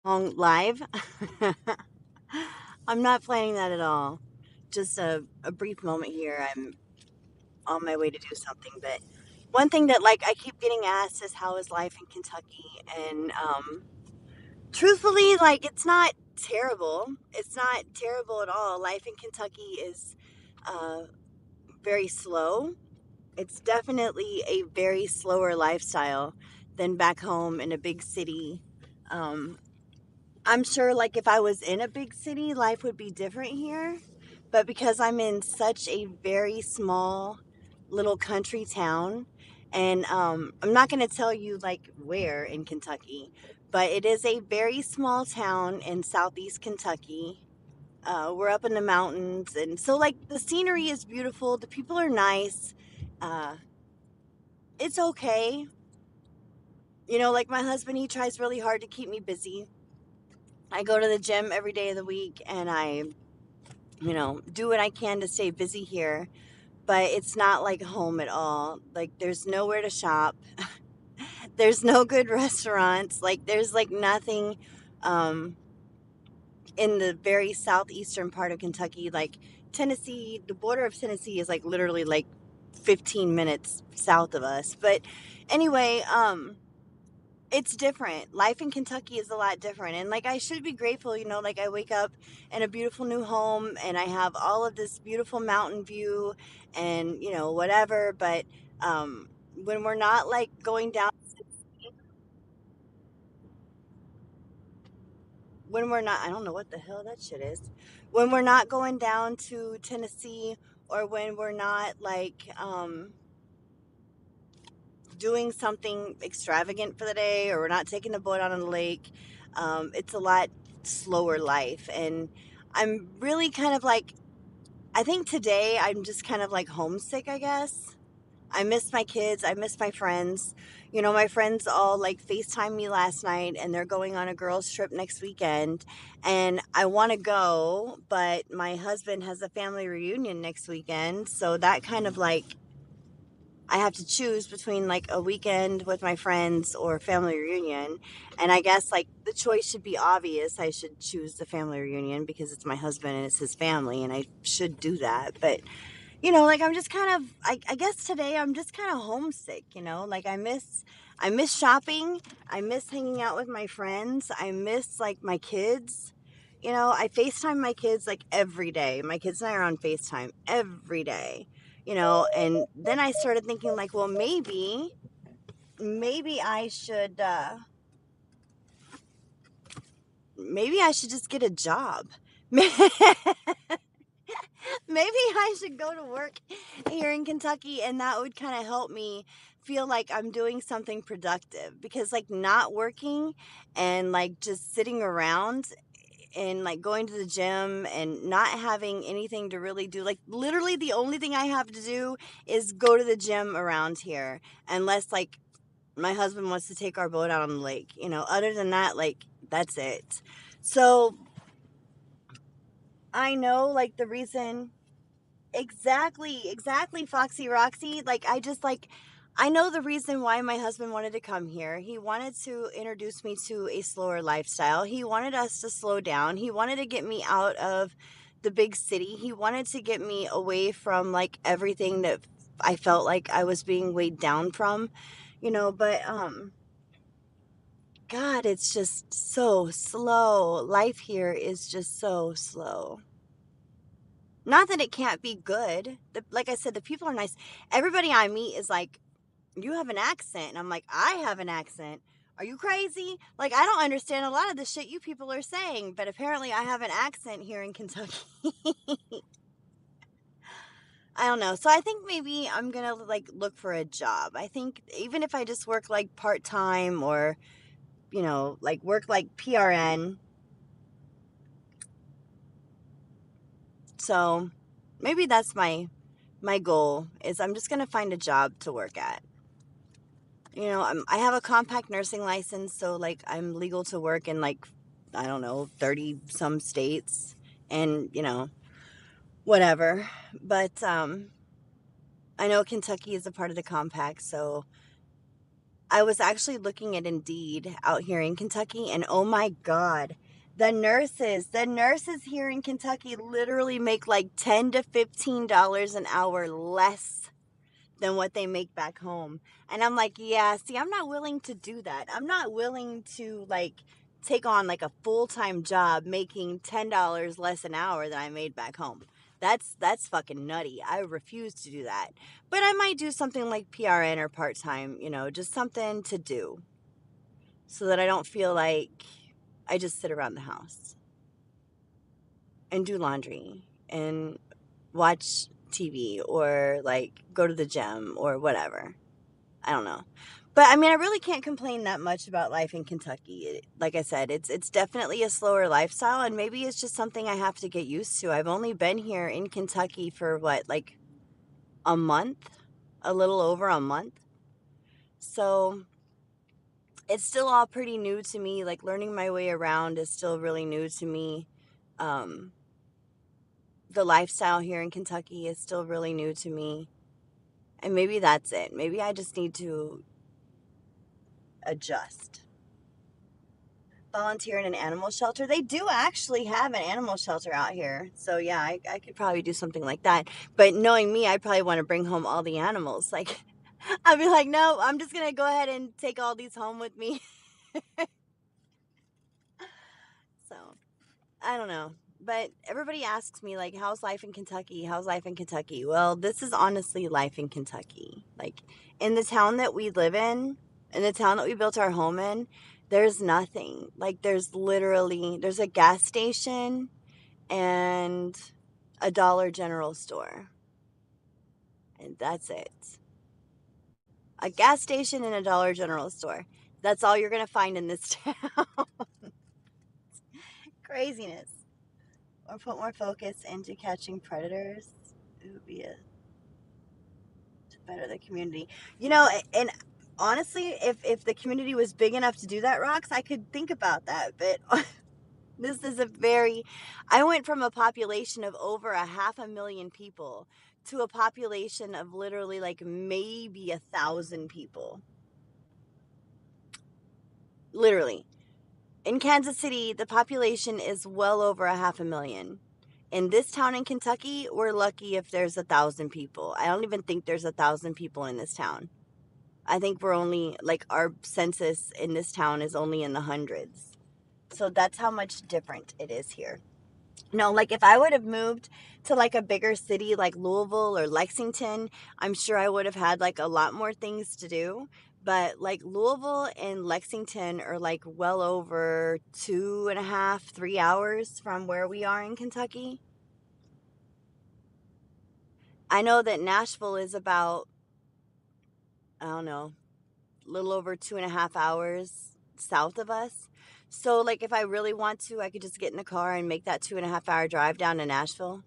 Long live. I'm not planning that at all. Just a brief moment here. I'm on my way to do something. But one thing that like I keep getting asked is how is life in Kentucky? And truthfully, like it's not terrible. It's not terrible at all. Life in Kentucky is uh, very slow. It's definitely a very slower lifestyle than back home in a big city. Um, I'm sure like if I was in a big city, life would be different here. But because I'm in such a very small little country town, and I'm not going to tell you like where in Kentucky, but it is a very small town in southeast Kentucky. We're up in the mountains, and so like the scenery is beautiful. The people are nice. Uh, it's okay. You know, like my husband, he tries really hard to keep me busy. I go to the gym every day of the week, and I do what I can to stay busy here, but it's not like home at all. Like, there's nowhere to shop. There's no good restaurants. Like, there's like nothing um, in the very southeastern part of Kentucky. Like, Tennessee, the border of Tennessee is like literally like 15 minutes south of us. But anyway, it's different. Life in Kentucky is a lot different. And like I should be grateful, like I wake up in a beautiful new home and I have all of this beautiful mountain view and, whatever, but when we're not like going down when we're not I don't know what the hell that shit is. When we're not going down to Tennessee or when we're not like doing something extravagant for the day or we're not taking the boat out on the lake, it's a lot slower life. And I'm really kind of like, I think today I'm just kind of like homesick, I guess. I miss my kids. I miss my friends. My friends all like FaceTime me last night and they're going on a girls' trip next weekend. And I want to go, but my husband has a family reunion next weekend. So that kind of like I have to choose between like a weekend with my friends or family reunion. And I guess like the choice should be obvious. I should choose the family reunion because it's my husband and it's his family and I should do that. But, like I'm just kind of I guess today I'm just kind of homesick, like I miss shopping. I miss hanging out with my friends. I miss like my kids. I FaceTime my kids like every day. My kids and I are on FaceTime every day. And then I started thinking like, well, maybe I should just get a job. Maybe I should go to work here in Kentucky and that would kind of help me feel like I'm doing something productive because like not working and like just sitting around and like going to the gym and not having anything to really do. Like literally the only thing I have to do is go to the gym around here unless like my husband wants to take our boat out on the lake. Other than that, like that's it. So I know like the reason exactly Foxy Roxy. Like I know the reason why my husband wanted to come here. He wanted to introduce me to a slower lifestyle. He wanted us to slow down. He wanted to get me out of the big city. He wanted to get me away from like everything that I felt like I was being weighed down from, but God, it's just so slow. Life here is just so slow. Not that it can't be good. Like I said, the people are nice. Everybody I meet is like, you have an accent. And I'm like, I have an accent. Are you crazy? Like, I don't understand a lot of the shit you people are saying, but apparently I have an accent here in Kentucky. I don't know. So I think maybe I'm going to like look for a job. I think even if I just work like part time or, like work like PRN. So maybe that's my goal is I'm just going to find a job to work at. I have a compact nursing license, so like I'm legal to work in like, I don't know, 30 some states and, whatever. But I know Kentucky is a part of the compact, so I was actually looking at Indeed out here in Kentucky, and oh my God, the nurses here in Kentucky literally make like $10 to $15 an hour less than what they make back home. And I'm like, yeah, see, I'm not willing to do that. I'm not willing to like take on like a full-time job making $10 less an hour than I made back home. That's fucking nutty. I refuse to do that. But I might do something like PRN or part-time, just something to do so that I don't feel like I just sit around the house and do laundry and watch TV or like go to the gym or whatever. I don't know. But I mean, I really can't complain that much about life in Kentucky. Like I said, it's definitely a slower lifestyle, and maybe it's just something I have to get used to. I've only been here in Kentucky for what, like a month, a little over a month. So it's still all pretty new to me. Like learning my way around is still really new to me. Um, the lifestyle here in Kentucky is still really new to me. And maybe that's it. Maybe I just need to adjust. Volunteer in an animal shelter. They do actually have an animal shelter out here. So yeah, I could probably do something like that. But knowing me, I'd probably want to bring home all the animals. Like I'd be like, no, I'm just gonna go ahead and take all these home with me. So I don't know. But everybody asks me like, how's life in Kentucky? How's life in Kentucky? Well, this is honestly life in Kentucky. Like in the town that we live in the town that we built our home in, there's nothing. Like there's a gas station and a Dollar General store. And that's it. A gas station and a Dollar General store. That's all you're going to find in this town. Craziness. Or put more focus into catching predators. It would be to better the community. And honestly, if the community was big enough to do that, Rox, I could think about that. But this is I went from a population of over a 500,000 people to a population of literally like maybe 1,000 people. Literally. In Kansas City, the population is well over a 500,000. In this town in Kentucky, we're lucky if there's 1,000 people. I don't even think there's 1,000 people in this town. I think we're only like our census in this town is only in the hundreds. So that's how much different it is here. No, like if I would have moved to like a bigger city like Louisville or Lexington, I'm sure I would have had like a lot more things to do. But like Louisville and Lexington are like well over 2.5, 3 hours from where we are in Kentucky. I know that Nashville is about, I don't know, a little over 2.5 hours south of us. So like if I really want to, I could just get in the car and make that 2.5 hour drive down to Nashville.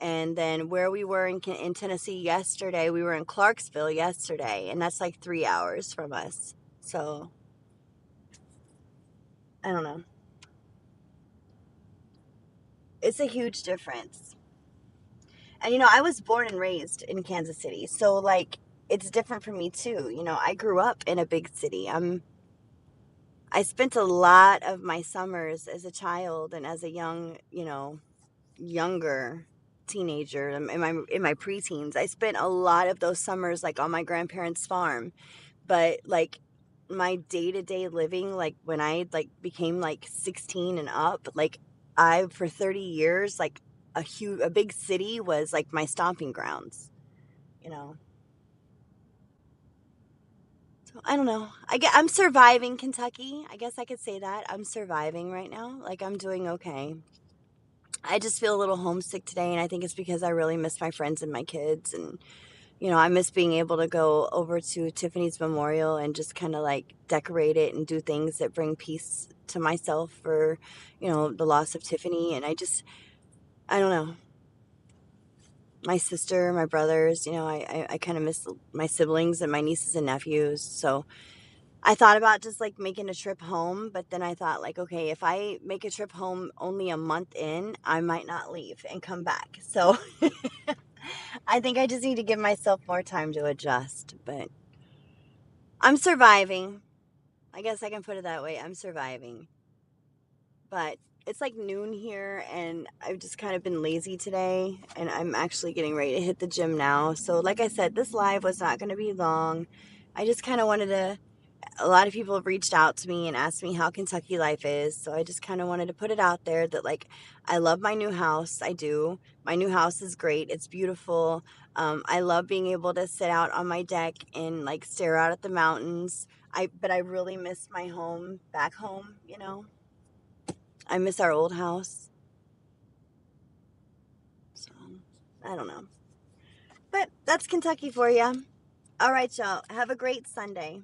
And then where we were in Tennessee yesterday, we were in Clarksville yesterday, and that's like 3 hours from us. So I don't know. It's a huge difference. And I was born and raised in Kansas City, so like it's different for me too. I grew up in a big city. I spent a lot of my summers as a child and as a younger teenager in my preteens. I spent a lot of those summers like on my grandparents' farm. But like my day-to-day living, like when I like became like 16 and up, like I for 30 years, like a big city was like my stomping grounds, you know. So I don't know. I'm surviving Kentucky. I guess I could say that. I'm surviving right now. Like I'm doing okay. I just feel a little homesick today, and I think it's because I really miss my friends and my kids. And I miss being able to go over to Tiffany's memorial and just kind of like decorate it and do things that bring peace to myself for the loss of Tiffany. And I don't know, my sister, my brothers, I kind of miss my siblings and my nieces and nephews. So I thought about just like making a trip home, but then I thought like, okay, if I make a trip home only a month in, I might not leave and come back. So I think I just need to give myself more time to adjust. But I'm surviving. I guess I can put it that way. I'm surviving. But it's like noon here, and I've just kind of been lazy today, and I'm actually getting ready to hit the gym now. So, like I said, this live was not going to be long. I just kind of wanted to. A lot of people have reached out to me and asked me how Kentucky life is. So I just kind of wanted to put it out there that, like, I love my new house. I do. My new house is great. It's beautiful. I love being able to sit out on my deck and like stare out at the mountains. But I really miss my home back home, you know. I miss our old house. So I don't know. But that's Kentucky for you. All right, y'all. Have a great Sunday.